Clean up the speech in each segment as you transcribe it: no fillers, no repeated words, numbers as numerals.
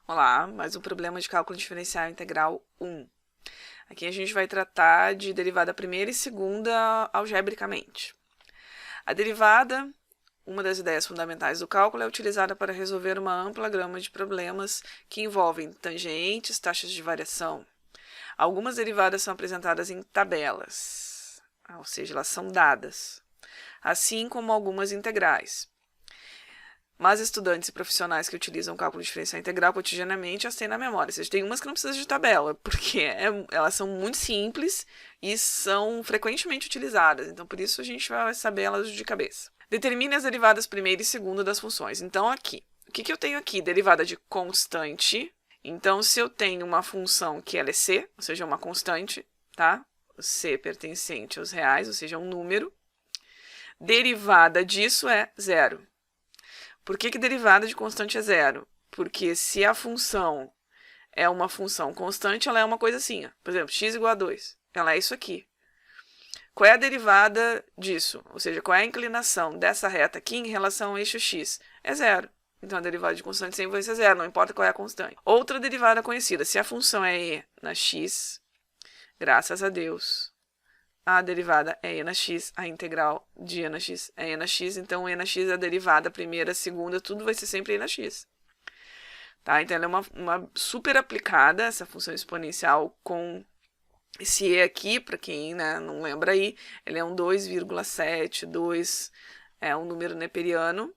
Olá, mais um problema de cálculo diferencial integral 1. Aqui a gente vai tratar de derivada primeira e segunda algebricamente. A derivada, uma das ideias fundamentais do cálculo, é utilizada para resolver uma ampla gama de problemas que envolvem tangentes, taxas de variação. Algumas derivadas são apresentadas em tabelas, ou seja, elas são dadas, assim como algumas integrais. Mas estudantes e profissionais que utilizam o cálculo diferencial integral cotidianamente as têm na memória. Ou seja, tem umas que não precisam de tabela, porque elas são muito simples e são frequentemente utilizadas. Então, por isso, a gente vai saber elas de cabeça. Determine as derivadas primeira e segunda das funções. Então, aqui. O que eu tenho aqui? Derivada de constante. Então, se eu tenho uma função que ela é C, ou seja, uma constante, tá? O C pertencente aos reais, ou seja, um número. Derivada disso é zero. Por que derivada de constante é zero? Porque se a função é uma função constante, ela é uma coisa assim. Ó. Por exemplo, x igual a 2. Ela é isso aqui. Qual é a derivada disso? Ou seja, qual é a inclinação dessa reta aqui em relação ao eixo x? É zero. Então, a derivada de constante sempre vai ser zero, não importa qual é a constante. Outra derivada conhecida. Se a função é e na x, graças a Deus, a derivada é e na x, a integral de e na x é e na x, então e na x é a derivada, primeira, segunda, tudo vai ser sempre e na x. Tá? Então, ela é uma super aplicada, essa função exponencial com esse e aqui, para quem não lembra aí, ele é um 2,7, 2 é um número neperiano,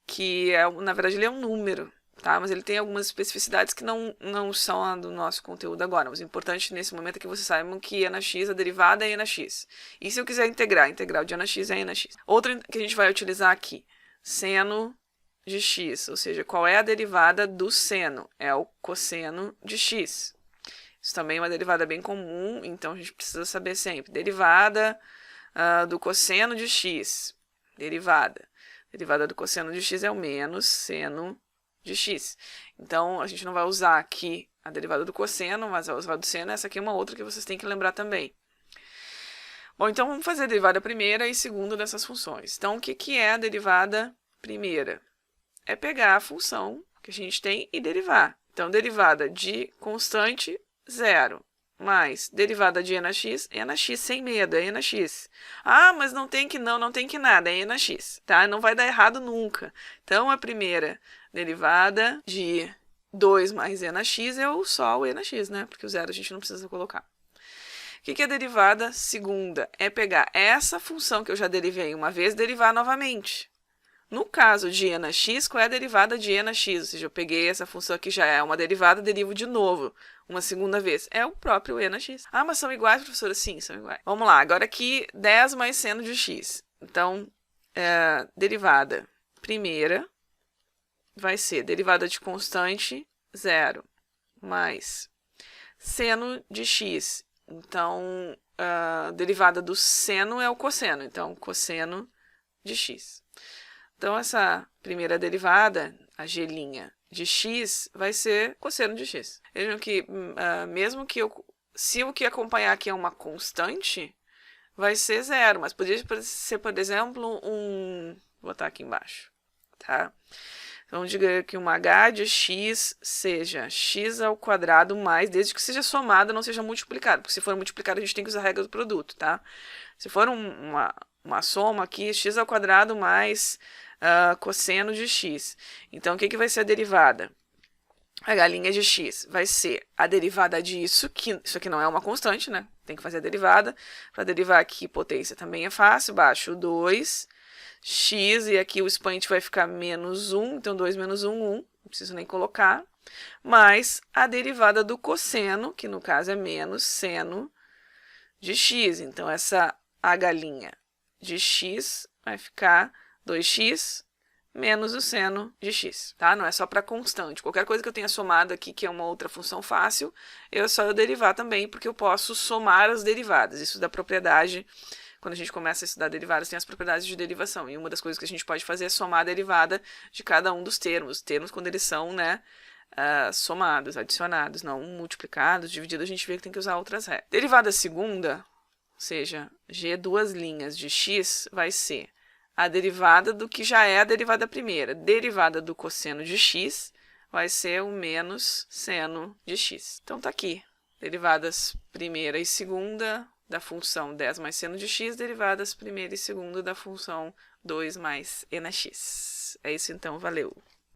que na verdade ele é um número, tá? Mas ele tem algumas especificidades que não são a do nosso conteúdo agora. Mas o importante nesse momento é que vocês saibam que e na x, a derivada é e na x. E se eu quiser integrar, a integral de e na x é e na x. Outra que a gente vai utilizar aqui, seno de x, ou seja, qual é a derivada do seno? É o cosseno de x. Isso também é uma derivada bem comum, então a gente precisa saber sempre. Derivada do cosseno de x. Derivada. Derivada do cosseno de x é o menos seno de x. Então, a gente não vai usar aqui a derivada do cosseno, mas vai usar do seno. Essa aqui é uma outra que vocês têm que lembrar também. Bom, então vamos fazer a derivada primeira e segunda dessas funções. Então, o que é a derivada primeira? É pegar a função que a gente tem e derivar. Então, derivada de constante, zero. Mais derivada de e na x sem medo, é e na x. Ah, mas não tem que nada, é e na x, tá? Não vai dar errado nunca. Então, a primeira derivada de 2 mais e na x é só o e na x, né? Porque o zero a gente não precisa colocar. O que é a derivada segunda? É pegar essa função que eu já derivei uma vez, derivar novamente. No caso de e na x, qual é a derivada de e na x? Ou seja, eu peguei essa função aqui, já é uma derivada, derivo de novo, uma segunda vez. É o próprio e na x. Ah, mas são iguais, professora? Sim, são iguais. Vamos lá, agora aqui, 10 mais seno de x. Então, derivada primeira vai ser derivada de constante, zero, mais seno de x. Então, a derivada do seno é o cosseno. Então, cosseno de x. Então, essa primeira derivada, a g' de x, vai ser cosseno de x. Vejam que, mesmo que se o que acompanhar aqui é uma constante, vai ser zero, mas poderia ser, por exemplo, vou botar aqui embaixo, tá? Então, diga que uma h de x seja x ao quadrado mais, desde que seja somada, não seja multiplicada, porque se for multiplicada, a gente tem que usar a regra do produto, tá? Se for uma soma aqui, x ao quadrado mais cosseno de x. Então, o que vai ser a derivada? A galinha de x vai ser a derivada disso, que isso aqui não é uma constante, né? Tem que fazer a derivada. Para derivar aqui, potência também é fácil. Baixo 2, x, e aqui o expoente vai ficar menos 1. Então, 2 menos 1, 1. Não preciso nem colocar. Mais a derivada do cosseno, que no caso é menos seno de x. Então, a galinha de x vai ficar 2x menos o seno de x, tá? Não é só para constante. Qualquer coisa que eu tenha somado aqui, que é uma outra função fácil, é só eu derivar também, porque eu posso somar as derivadas. Isso da propriedade, quando a gente começa a estudar derivadas, tem as propriedades de derivação. E uma das coisas que a gente pode fazer é somar a derivada de cada um dos termos. Os termos, quando eles são, somados, adicionados, não multiplicados, divididos, a gente vê que tem que usar outras regras. Derivada segunda, ou seja, g duas linhas de x, vai ser a derivada do que já é a derivada primeira. Derivada do cosseno de x vai ser o menos seno de x. Então, tá aqui. Derivadas primeira e segunda da função 10 mais seno de x, derivadas primeira e segunda da função 2 mais e na x. É isso então, valeu!